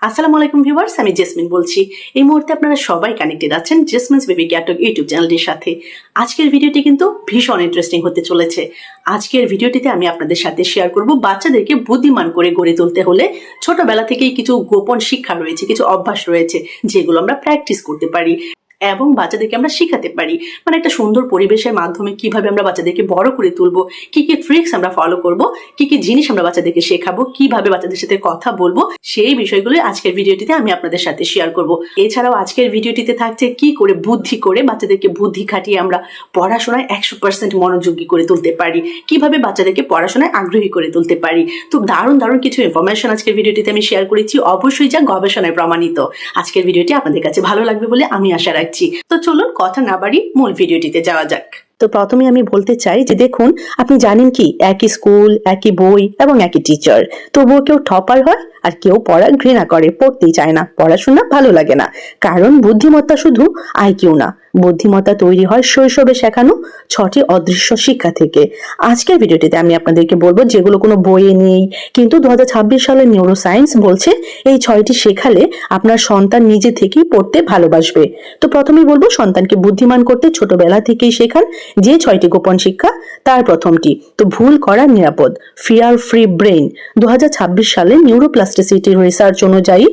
আসসালামু আলাইকুম ভিউয়ার্স, আমি জেসমিন বলছি। এই মুহূর্তে আপনারা সবাই কানেক্টেড আছেন জেসমিনস বেবি ক্যাটক ইউটিউব চ্যানেলটির সাথে। আজকের ভিডিওটি কিন্তু ভীষণ ইন্টারেস্টিং হতে চলেছে। আজকের ভিডিওটিতে আমি আপনাদের সাথে শেয়ার করব বাচ্চাদেরকে বুদ্ধিমান করে গড়ে তুলতে হলে ছোটবেলা থেকেই কিছু গোপন শিক্ষা রয়েছে, কিছু অভ্যাস রয়েছে যেগুলো আমরা প্র্যাকটিস করতে পারি এবং বাচ্চাদেরকে আমরা শেখাতে পারি। মানে একটা সুন্দর পরিবেশের মাধ্যমে কিভাবে আমরা বাচ্চাদেরকে বড় করে তুলবো, কি কি ট্রিক্স আমরা ফলো করব, কি কি জিনিস আমরা বাচ্চাদেরকে শেখাবো, কিভাবে বাচ্চাদের সাথে কথা বলবো, সেই বিষয়গুলো আজকের ভিডিওটিতে আমি আপনাদের সাথে শেয়ার করব। এছাড়াও আজকের ভিডিওটিতে থাকছে কি করে বুদ্ধি করে বাচ্চাদেরকে বুদ্ধি খাটিয়ে আমরা পড়াশোনায় 100% মনোযোগী করে তুলতে পারি, কিভাবে বাচ্চাদেরকে পড়াশোনায় আগ্রহী করে তুলতে পারি। তো দারুণ দারুণ কিছু ইনফরমেশন আজকের ভিডিওটিতে আমি শেয়ার করেছি, অবশ্যই যা গবেষণায় প্রমাণিত। আজকের ভিডিওটি আপনাদের কাছে ভালো লাগবে বলে আমি আশা রাখছি। তো চলুন কথা না বাড়িয়ে মূল ভিডিওটিতে যাওয়া যাক। তো প্রথমে আমি বলতে চাই যে দেখুন, আপনি জানেন কি একই স্কুল, একই বই এবং একই টিচার, তবুও কেউ টপার হয় আর কেউ পড়া ঘৃণা করে, পড়তেই চায় না, পড়াশোনা ভালো লাগে না। কারণ বুদ্ধিমত্তা শুধু আইকিউ না, বুদ্ধিমত্তা তৈরি হয় শৈশবে শেখানো 6টি অদৃশ্য শিক্ষা থেকে। আজকের ভিডিওটিতে আমি আপনাদেরকে বলবো যেগুলো কোনো বইয়ে নেই, কিন্তু 2026 সালের নিউরো সায়েন্স বলছে এই 6টি শেখালে আপনার সন্তান নিজে থেকেই পড়তে ভালোবাসবে। তো প্রথমেই বলবো সন্তানকে বুদ্ধিমান করতে ছোটবেলা থেকেই শেখান যে 6টি গোপন শিক্ষা। তার প্রথমটি তো ভুল করা নিরাপদ, ফিয়ার ফ্রি ব্রেইন। 2026 সালে নিউরোপ্লাস্টিসিটি রিসার্চ অনুযায়ী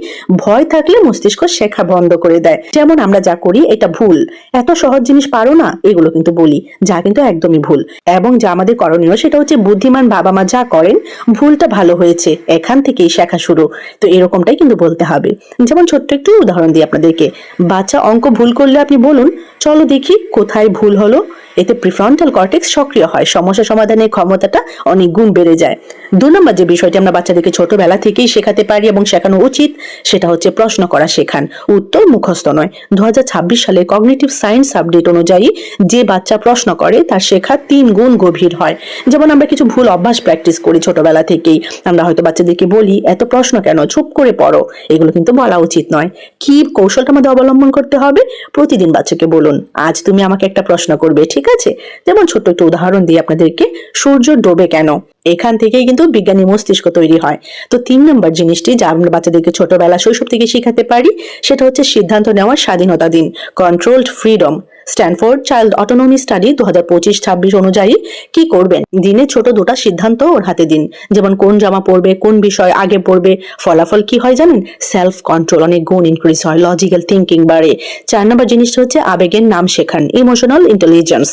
ভয় থাকলে মস্তিষ্ক শেখা বন্ধ করে দেয়। যেমন আমরা যা করি এটা ভুল, এত সহজ জিনিস পারো না, এগুলো কিন্তু বলি, যা কিন্তু একদমই ভুল। এবং যা আমাদের করণীয় সেটা হচ্ছে বুদ্ধিমান বাবা মা যা করেন ভুলটা ভালো হয়েছে, এখান থেকেই শেখা শুরু। তো এরকমটাই কিন্তু বলতে হবে। যেমন ছোট্ট একটু উদাহরণ দিই আপনাদেরকে। বাচ্চা অঙ্ক ভুল করলে আপনি বলুন, চলো দেখি কোথায় ভুল হলো। এতে প্রিফ্রন্টাল কর্টেক্স সক্রিয় হয়, সমস্যা সমাধানের ক্ষমতাটা অনেক গুণ বেড়ে যায়। 2 নম্বর যে বিষয়টি আমরা বাচ্চাদেরকে ছোটবেলা থেকেই শেখাতে পারি এবং শেখানো উচিত সেটা হচ্ছে প্রশ্ন করা শেখান, উত্তর মুখস্থ নয়। 2026 সালে কগনিটিভ সায়েন্স আপডেট অনুযায়ী যে বাচ্চা প্রশ্ন করে তার শেখা 3 গুণ গভীর হয়। যেমন আমরা কিছু ভুল অভ্যাস প্র্যাকটিস করি ছোটবেলা থেকেই। আমরা হয়তো বাচ্চাদেরকে বলি এত প্রশ্ন কেন, চুপ করে পড়ো, এগুলো কিন্তু বলা উচিত নয়। কি কৌশলটা আমাদের অবলম্বন করতে হবে? প্রতিদিন বাচ্চাকে বলুন, আজ তুমি আমাকে একটা প্রশ্ন করবে, ঠিক আছে? যেমন ছোট্ট একটু উদাহরণ দিই আপনাদেরকে, সূর্য ডোবে কেন? এখান থেকেই কিন্তু বিজ্ঞানী মস্তিষ্ক তৈরি হয়। তো 3 নম্বর জিনিসটি যা আমরা বাচ্চাদেরকে ছোটবেলা শৈশব থেকে শেখাতে পারি সেটা হচ্ছে সিদ্ধান্ত নেওয়ার স্বাধীনতা দিন, controlled freedom. Stanford child autonomy study 2025-26 অনুযায়ী কি করবেন, দিনে ছোট 2টা সিদ্ধান্ত ওর হাতে দিন। যেমন কোন জামা পরবে, কোন বিষয় আগে পড়বে। ফলাফল কি হয় জানেন? সেলফ কন্ট্রোল অনেক গুণ ইনক্রিজ হয়, লজিক্যাল থিঙ্কিং বাড়ে। 4 নম্বর জিনিসটা হচ্ছে আবেগের নাম শেখান, ইমোশনাল ইন্টেলিজেন্স।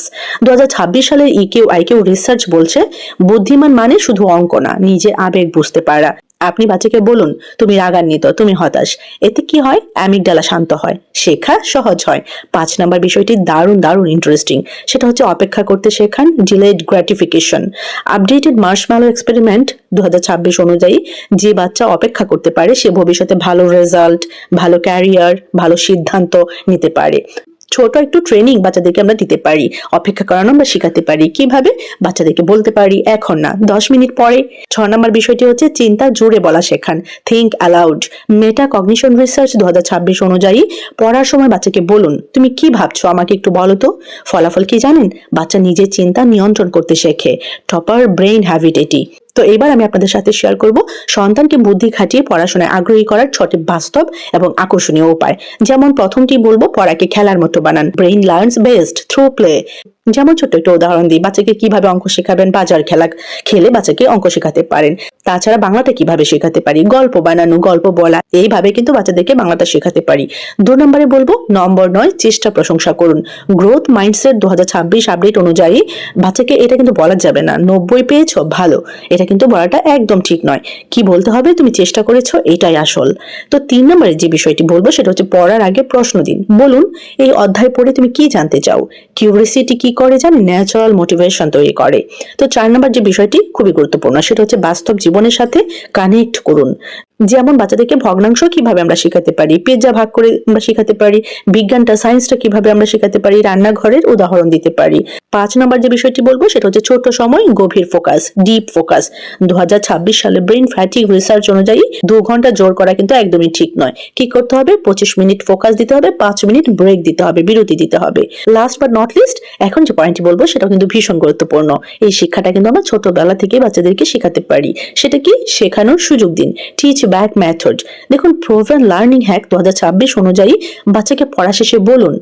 2026 সালের ইকিউ আইকিউ রিসার্চ বলছে বুদ্ধিমান মানে শুধু অঙ্ক না, নিজে আবেগ বুঝতে পারা। আপনি বাচ্চাকে বলুন তুমি রাগান্বিত, তুমি হতাশ, এতে কি হয়? অ্যামিগডালা শান্ত হয়, শেখা সহজ হয়। 5 নম্বর বিষয়টি দারুণ দারুণ ইন্টারেস্টিং, সেটা হচ্ছে অপেক্ষা করতে শেখান, delayed gratification. Updated marshmallow experiment 2026 অনুযায়ী যে বাচ্চা অপেক্ষা করতে পারে সে ভবিষ্যতে ভালো রেজাল্ট, ভালো ক্যারিয়ার, ভালো সিদ্ধান্ত নিতে পারে। ছোট একটু ট্রেনিং বাচ্চাদেরকে আমরা দিতে পারি, অপেক্ষা করানো আমরা শেখাতে পারি। কিভাবে? বাচ্চাদেরকে বলতে পারি এখন না, 10 মিনিট পরে। 6 নম্বর বিষয়টি হচ্ছে চিন্তা জোরে বলা শেখান, থিঙ্ক অ্যালাউড। মেটা কগনিশন রিসার্চ 2026 অনুযায়ী পড়ার সময় বাচ্চাকে বলুন তুমি কি ভাবছো, আমাকে একটু বলো তো। ফলাফল কি জানেন? বাচ্চা নিজের চিন্তা নিয়ন্ত্রণ করতে শেখে। টপার ব্রেইন হ্যাবিট এটি। তো এবার আমি আপনাদের সাথে শেয়ার করব সন্তানকে বুদ্ধি খাটিয়ে পড়াশোনায় আগ্রহী করার 6টি বাস্তব এবং আকর্ষণীয় উপায়। যেমন প্রথমটি বলবো পড়াকে খেলার মতো বানান, brain learns best through play. যেমন ছোট্ট একটা উদাহরণ দিই, বাচ্চাকে কিভাবে অঙ্ক শেখাবেন? বাজার খেলা খেলে বাচ্চাকে অঙ্ক শেখাতে পারেন। তাছাড়া বাংলাটা কিভাবে শেখাতে পারি? গল্প বানানো, গল্প বলা, এইভাবে কিন্তু বাচ্চাদেরকে বাংলাটা শেখাতে পারি। 2 নম্বরে বলবো নম্বর নয়, চেষ্টা প্রশংসা করুন। গ্রোথ মাইন্ডসেট 2026 আপডেট অনুযায়ী বাচ্চাকে এটা কিন্তু বলা যাবে না 90 পেয়েছো ভালো, এটা কিন্তু বলাটা একদম ঠিক নয়। কি বলতে হবে? তুমি চেষ্টা করেছো, এটাই আসল। তো 3 নম্বরে যে বিষয়টি বলবো সেটা হচ্ছে পড়ার আগে প্রশ্ন দিন। বলুন এই অধ্যায় পড়ে তুমি কি জানতে চাও? কিউরিওসিটি কি করে জানেন? ন্যাচারাল মোটিভেশন তৈরি করে। তো 4 নম্বর যে বিষয়টি খুবই গুরুত্বপূর্ণ সেটা হচ্ছে বাস্তব জীবনের সাথে কানেক্ট করুন। যেমন বাচ্চাদেরকে ভগ্নাংশ কিভাবে আমরা শেখাতে পারি, পেজা ভাগ করে আমরা শেখাতে পারি, বিজ্ঞানটা সায়েন্সটা কিভাবে আমরা শেখাতে পারি, রান্নাঘরের উদাহরণ দিতে পারি। 5 নম্বর যে বিষয়টি বলবো সেটা হচ্ছে ছোট সময় গভীর ফোকাস, ডিপ ফোকাস। 2026 সালে ব্রেইন ফ্যাটিগ রিসার্চ অনুযায়ী 2 ঘন্টা জোর করা কিন্তু একদমই ঠিক নয়। কি করতে হবে? 25 মিনিট ফোকাস দিতে হবে, 5 মিনিট ব্রেক দিতে হবে, বিরতি দিতে হবে। লাস্ট বাট নট লিস্ট, এখন যে পয়েন্টটি বলবো সেটাও কিন্তু ভীষণ গুরুত্বপূর্ণ। এই শিক্ষাটা কিন্তু আমরা ছোটবেলা থেকে বাচ্চাদেরকে শেখাতে পারি। সেটা কি? শেখানোর সুযোগ দিন। Teach back method. দেখুন, প্রুভেন লার্নিং হ্যাক 2026 অনুযায়ী বাচ্চাকে পড়া শেষে বলুন,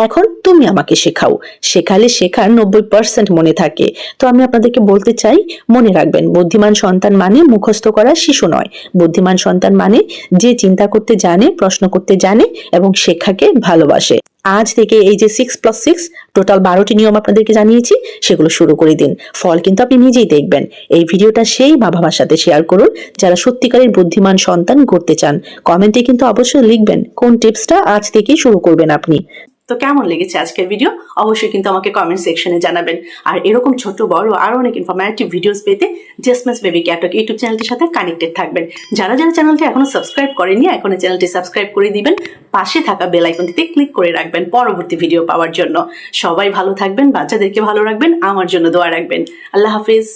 এখন তুমি আমাকে শেখাও। শেখালে শেখার 90% মনে থাকে। তো আমি আপনাদেরকে বলতে চাই, মনে রাখবেন, বুদ্ধিমান সন্তান মানে মুখস্থ করা শিশু নয়। বুদ্ধিমান সন্তান মানে যে চিন্তা করতে জানে, প্রশ্ন করতে জানে এবং শেখাকে ভালোবাসে। আজ থেকে এই যে 6+6 টোটাল 12টি নিয়ম আপনাদেরকে জানিয়েছি, সেগুলো শুরু করে দিন। ফল কিন্তু আপনি নিজেই দেখবেন। এই ভিডিওটা সেই বাবা মার সাথে শেয়ার করুন যারা সত্যিকারের বুদ্ধিমান সন্তান করতে চান। কমেন্টে কিন্তু অবশ্যই লিখবেন কোন টিপসটা আজ থেকেই শুরু করবেন আপনি। তো কেমন লেগেছে আজকের ভিডিও? অবশ্যই কিন্তু আমাকে কমেন্ট সেকশনে জানাবেন। আর এরকম ছোট বড় আরো অনেক ইনফরমেটিভ ভিডিওস পেতে জেসমিনস বেবি ক্যাটক ইউটিউব চ্যানেলটির সাথে কানেক্টেড থাকবেন। যারা যারা চ্যানেলটি এখনো সাবস্ক্রাইব করেননি, এখনো চ্যানেলটি সাবস্ক্রাইব করে দিবেন। পাশে থাকা বেল আইকনটিতে ক্লিক করে রাখবেন পরবর্তী ভিডিও পাওয়ার জন্য। সবাই ভালো থাকবেন, বাচ্চাদেরকে ভালো রাখবেন, আমার জন্য দোয়া রাখবেন। আল্লাহ হাফিজ।